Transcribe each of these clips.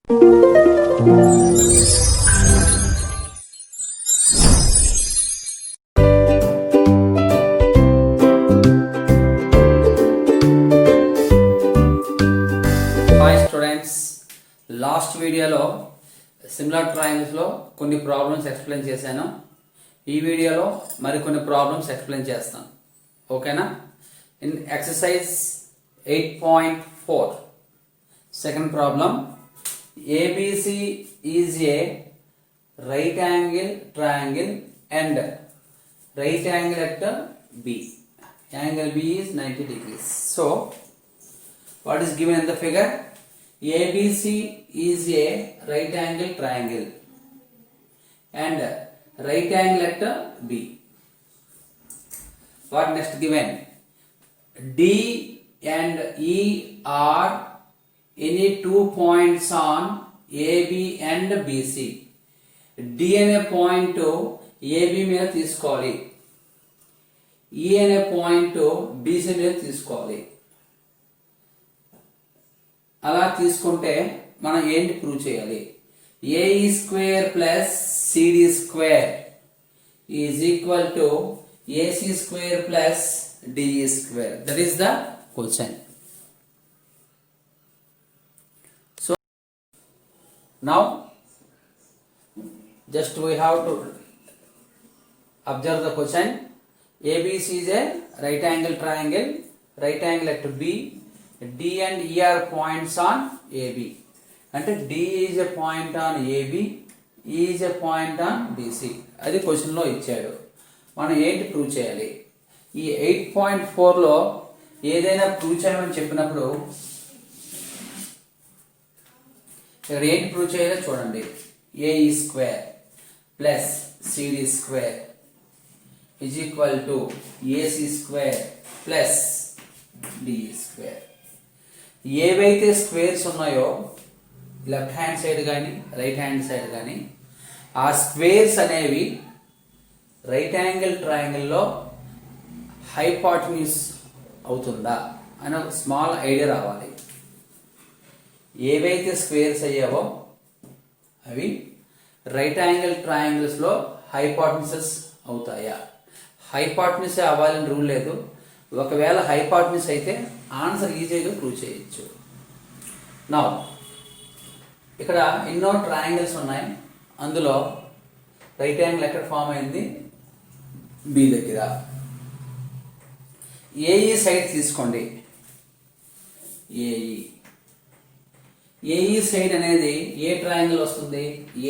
Students, last వీడియోలో similar ట్రయాంగిల్స్లో కొన్ని problems explain చేశాను. ఈ వీడియోలో మరికొన్ని ప్రాబ్లమ్స్ ఎక్స్ప్లెయిన్ చేస్తాను. ఓకేనా? In exercise 8.4 second problem, ABC is a right angle triangle and right angle at B. Angle B is 90 degrees. So, what is given in the figure? ABC is a right angle triangle and right angle at B. What next given? D and E are any 2 points on AB and BC. D అనే point AB మీద తీసుకోవాలి, E అనే point BC మీద తీసుకోవాలి. అలా తీసుకుంటే మనం ఏంటి ప్రూవ్ చేయాలి? AE square plus CD square is equal to AC square plus DE square. That is the question. So now just we have to observe the question. ABC is a right angle triangle, right angle at B. D and E are points on AB. అంటే D is a point on AB, E is a point on BC. అది క్వశ్చన్లో ఇచ్చాడు. మనం ఏంటి prove చేయాలి? ఈ 8.4లో ఏదైనా prove చేయమని చెప్పినప్పుడు ఇక్కడ ఏంటి ప్రూవ్ చేయాలో చూడండి. AE square plus CD square is equal to AC square plus DE square. ఏవైతే స్క్వేర్స్ ఉన్నాయో లెఫ్ట్ హ్యాండ్ సైడ్ కానీ రైట్ హ్యాండ్ సైడ్ కానీ ఆ స్క్వేర్స్ అనేవి రైట్ యాంగిల్ ట్రయాంగిల్లో హైపాటన్యూస్ అవుతుందా అని ఒక స్మాల్ ఐడియా రావాలి. ఏవైతే స్క్వేర్స్ అయ్యావో అవి రైట్ యాంగిల్ ట్రయాంగిల్స్లో హైపాటన్యూసెస్ అవుతాయా? హైపాటన్యూస్ అవ్వాలని రూల్ లేదు. ఒకవేళ హైపాటన్యూస్ అయితే ఆన్సర్ ఈజీగా ప్రూవ్ చేయొచ్చు. నా ఇక్కడ ఎన్నో ట్రయాంగిల్స్ ఉన్నాయి. అందులో రైట్ యాంగిల్ ఎక్కడ ఫామ్ అయింది? బి దగ్గర. ఏఈ సైడ్ తీసుకోండి. ఏఈ సైడ్ అనేది ఏ ట్రయాంగిల్ వస్తుంది?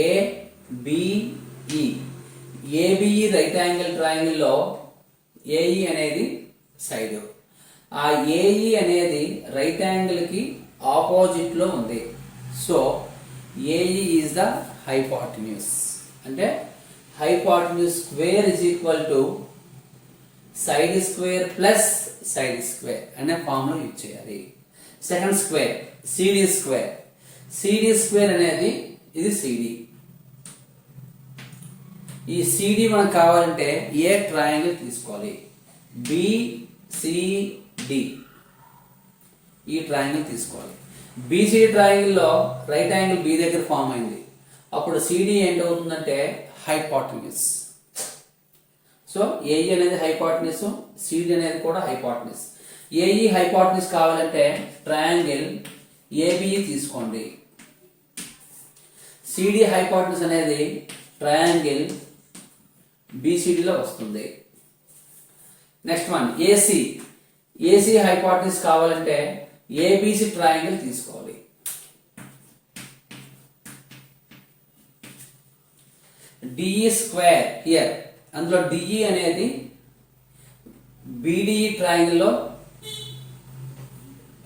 ఏబిఈ. ఏబిఈ రైట్ యాంగిల్ ట్రయాంగిల్లో ఏఈ అనేది సైడ్. ఆ ఏఈ అనేది రైట్ యాంగిల్ కి ఆపోజిట్ లో ఉంది. So AE is the hypotenuse. అంటే hypotenuse square is equal to side square plus side square అనే ఫార్ములా యూజ్ చేయాలి. Second square CD square. CD square అనేది ఇది CD. ఈ CD మనకు కావాలంటే ఏ ట్రయాంగిల్ తీసుకోవాలి? BCD. ఈ ట్రయాంగిల్ తీసుకోవాలి. BCD ట్రయాంగిల్లో రైట్ యాంగిల్ B దగ్గర ఫామ్ అయింది. అప్పుడు CD ఏంటి అవుతుందంటే హైపాటన్యూస్. సో AE అనేది హైపాటన్యూస్, CD అనేది కూడా హైపాటన్యూస్. AE హైపాటన్యూస్ కావాలంటే ట్రయాంగిల్ ABE తీసుకోండి. CD హైపాటన్యూస్ అనేది ట్రయాంగిల్ BCDలో వస్తుంది. నెక్స్ట్ వన్ AC హైపాటన్యూస్ కావాలంటే ABC ట్రయాంగిల్ తీసుకోవాలి. DE స్క్వేర్ హియర్, అందులో DE అనేది BDE ట్రయాంగిల్లో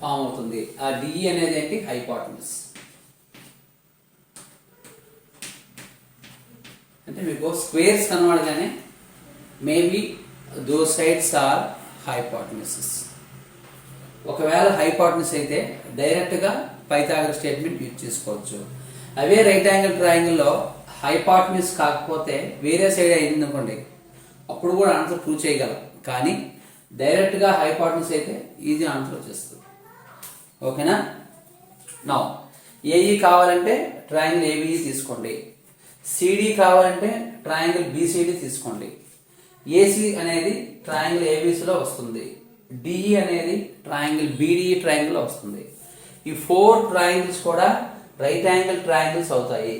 ఫామ్ అవుతుంది. ఆ DE అనేది ఏంటి? హైపాటన్యూస్. అంటే మీకు స్క్వేర్స్ కనబడగానే మేబీ దోస్ సైడ్స్ ఆర్ హైపాటన్యూసెస్. ఒకవేళ హైపాటన్యూస్ అయితే డైరెక్ట్గా పైథాగరస్ స్టేట్మెంట్ యూజ్ చేసుకోవచ్చు. అవే రైట్ యాంగిల్ ట్రయాంగిల్లో హైపాటన్యూస్ కాకపోతే వేరే సైడ్ అయింది అనుకోండి, అప్పుడు కూడా ఆన్సర్ ప్రూవ్ చేయగలం. కానీ డైరెక్ట్గా హైపాటన్యూస్ అయితే ఈజీ ఆన్సర్ వచ్చేస్తుంది. ఓకేనా? నౌ ఏఈ కావాలంటే ట్రయాంగిల్ ఏబిఈ తీసుకోండి. సిడి కావాలంటే ట్రయాంగిల్ బీసీడీ తీసుకోండి. ఏసీ అనేది ట్రయాంగిల్ ఏబిసిలో వస్తుంది. డిఈ అనేది ట్రయాంగిల్ బీడిఈ ట్రయాంగిల్లో వస్తుంది. ఈ 4 ట్రయాంగిల్స్ కూడా రైట్ యాంగిల్ ట్రయాంగిల్స్ అవుతాయి.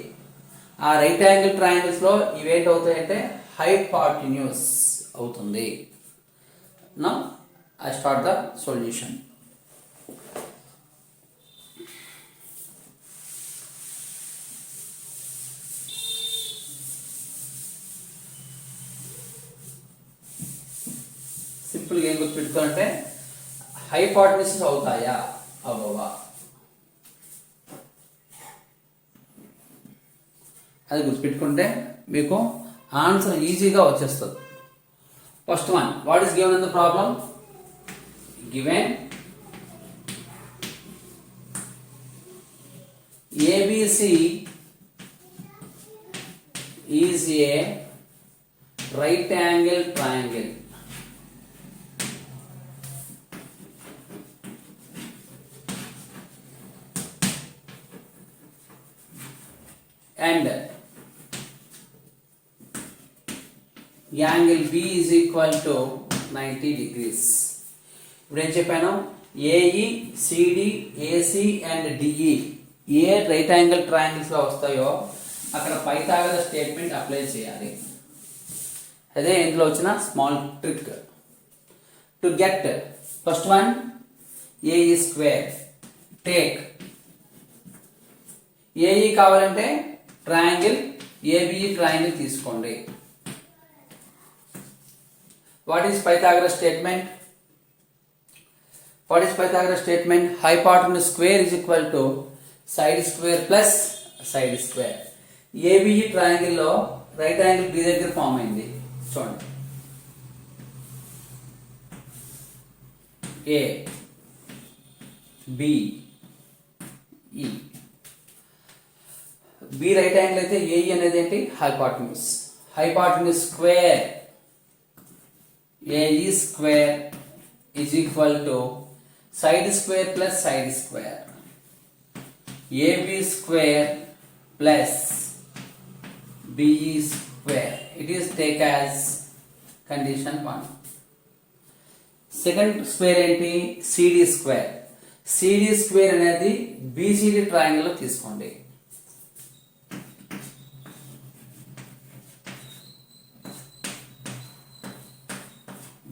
ఆ రైట్ యాంగిల్ ట్రయాంగిల్స్ లో ఇవేంటి అవుతాయంటే హైపార్టిన్యూస్ అవుతుంది. Now I start the solution. సింపుల్గా ఏం గుర్తుపెట్టుకోవాలంటే హైపార్టిన్యూస్ అవుతాయా అవ్వవా అది గుర్తుపెట్టుకుంటే మీకు ఆన్సర్ ఈజీగా వచ్చేస్తుంది. First one, what is given in the problem? Given ABC is a right angle triangle and angle B is equal to 90 degrees. ఇప్పుడు ఏం చెప్పాను? AE, CD, AC and DE a right angle triangles లో వస్తాయో అక్కడ Pythagoras statement apply చేయాలి. అదే ఇందులో వచ్చిన small trick. To get first one AE square, take AE కావాలంటే ట్రయాంగిల్ ఏబిఈ ట్రయాంగిల్ తీసుకోండి. What is Pythagoras statement? What is Pythagoras statement? Hypotenuse square is equal to side square plus side square. ABE triangle లో right angle B దగ్గర form అయింది. చూడండి, A B E. B right angle అయితే AE అనేది ఏంటి? Hypotenuse. Hypotenuse square AE square is equal to side square plus side square. AB square plus BE square. It is take as condition 1. Second square ఏంటి? CD square. CD square అనేది BCD triangle లో తీసుకోండి.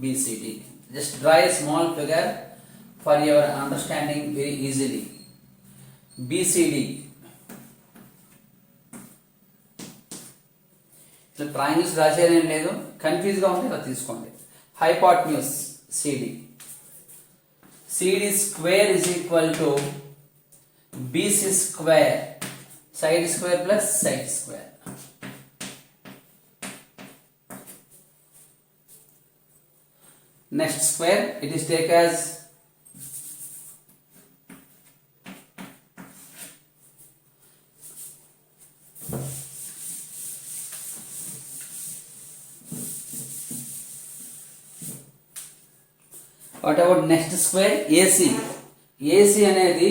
BCD. Just draw a small figure for your understanding very easily. BCD. ఇట్లా triangles రాసేదేం లేదు, confuse గా ఉంటే ఇలా తీసుకోండి. Hypotenuse CD. CD square is equal to BC square, side square plus side square. Next square, it is take as what about next square? AC. AC అనేది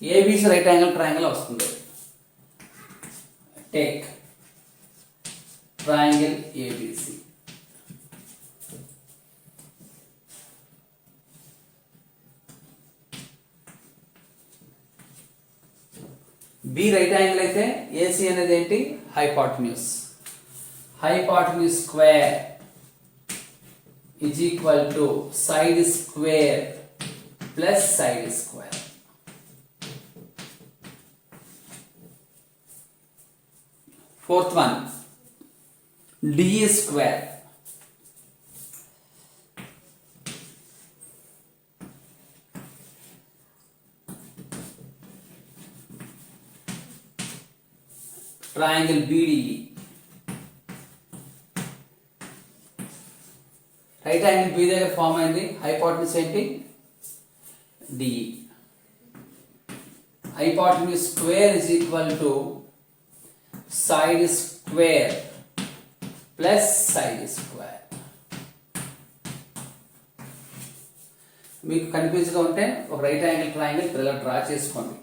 ABC right angle triangle వస్తుంది. Take triangle ABC. B right angle అయితే AC అనేది ఏంటి? Hypotenuse. Hypotenuse square is equal to side square plus side square. Fourth one, DE square. Triangle BDE. Right angle B దగ్గర form అయింది. Hypotenuse ఏంటి? DE. Hypotenuse square is equal to side square plus side square. మీకు కన్ఫ్యూజ్గా ఉంటే ఒక right angle triangle ఇలా draw చేసుకోండి.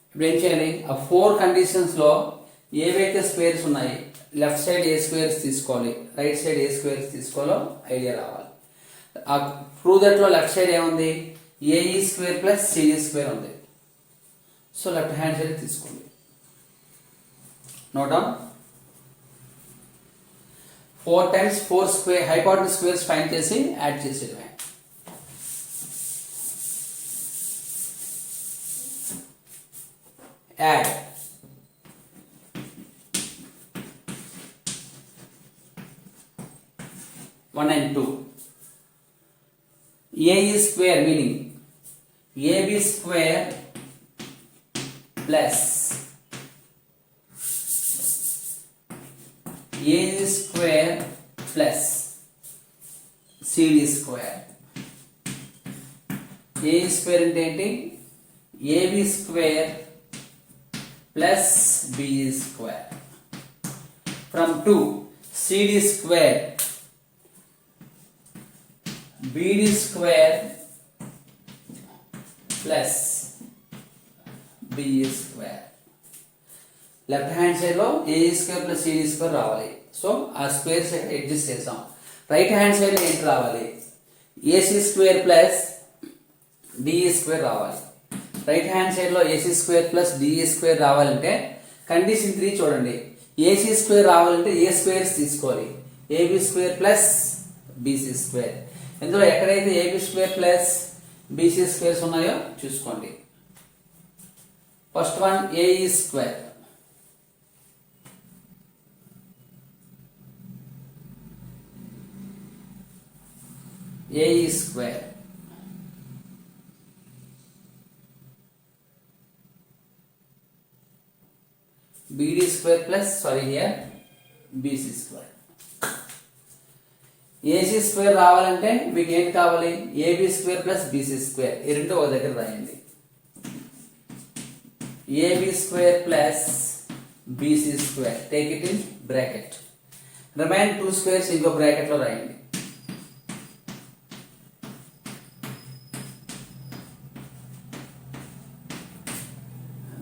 ఇప్పుడు ఏం చేయాలి? ఆ 4 కండిషన్స్లో ఏవైతే స్క్వేర్స్ ఉన్నాయి, లెఫ్ట్ సైడ్ ఏ స్క్వేర్స్ తీసుకోవాలి, రైట్ సైడ్ ఏ స్క్వేర్స్ తీసుకోవాలో ఐడియా రావాలి. ఆ ప్రూవ్ దట్లో లెఫ్ట్ సైడ్ ఏముంది? AE square plus CE square ఉంది. సో లెఫ్ట్ హ్యాండ్ సైడ్ తీసుకోండి. Note down. 4 times 4 square hypotenuse squares find చేసి యాడ్ చేసేయడమే. Add 1 and 2. AE square meaning AB square plus AE square plus CD square. AE square అంటే ఏంటి? AB square plus BE square. From 2 CD square BD square plus BE square. Left hand side లో AE square plus CD square రావాలి. So ఆ squares adjust చేసాం. Right hand side లో ఏంటి రావాలి? AC square plus DE square రావాలి. Right hand side లో AC square plus DE square రావాలంటే కండిషన్ 3 చూడండి. ఏసీ స్క్వేర్ రావాలంటే ఏ స్క్వేర్స్ తీసుకోవాలి? AB square plus BC square. ఇందులో ఎక్కడైతే AB square plus BC squares ఉన్నాయో చూసుకోండి. First one AE square. AE square BD square plus BC square. AC square రావాలంటే మీకు ఏంటి కావాలి? AB square plus BC square. ఈ రెండు ఒక దగ్గర రాయండి. AB square plus BC square. Take it in bracket. Remain 2 squares ఇంకో bracket లో రాయండి.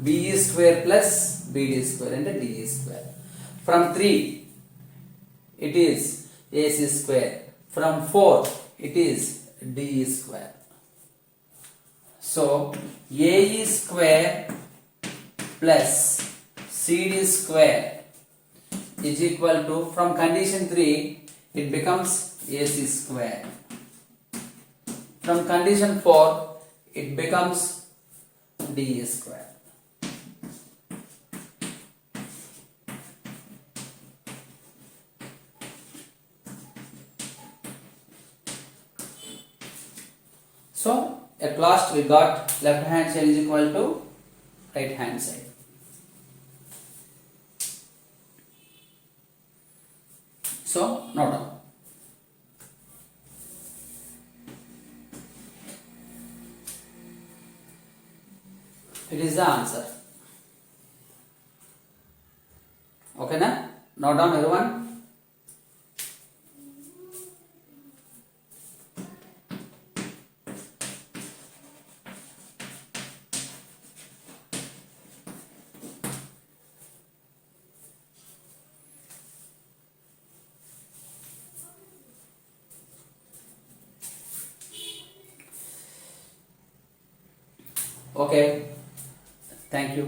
BE square plus BD square and DE square. From 3 it is AC square. From 4 it is DE square. So AE square plus CD square is equal to, from condition 3 it becomes AC square. From condition 4 it becomes DE square. So at last we got left hand side is equal to right hand side. So note down. It is the answer. Okay na? Note down everyone. Okay, thank you.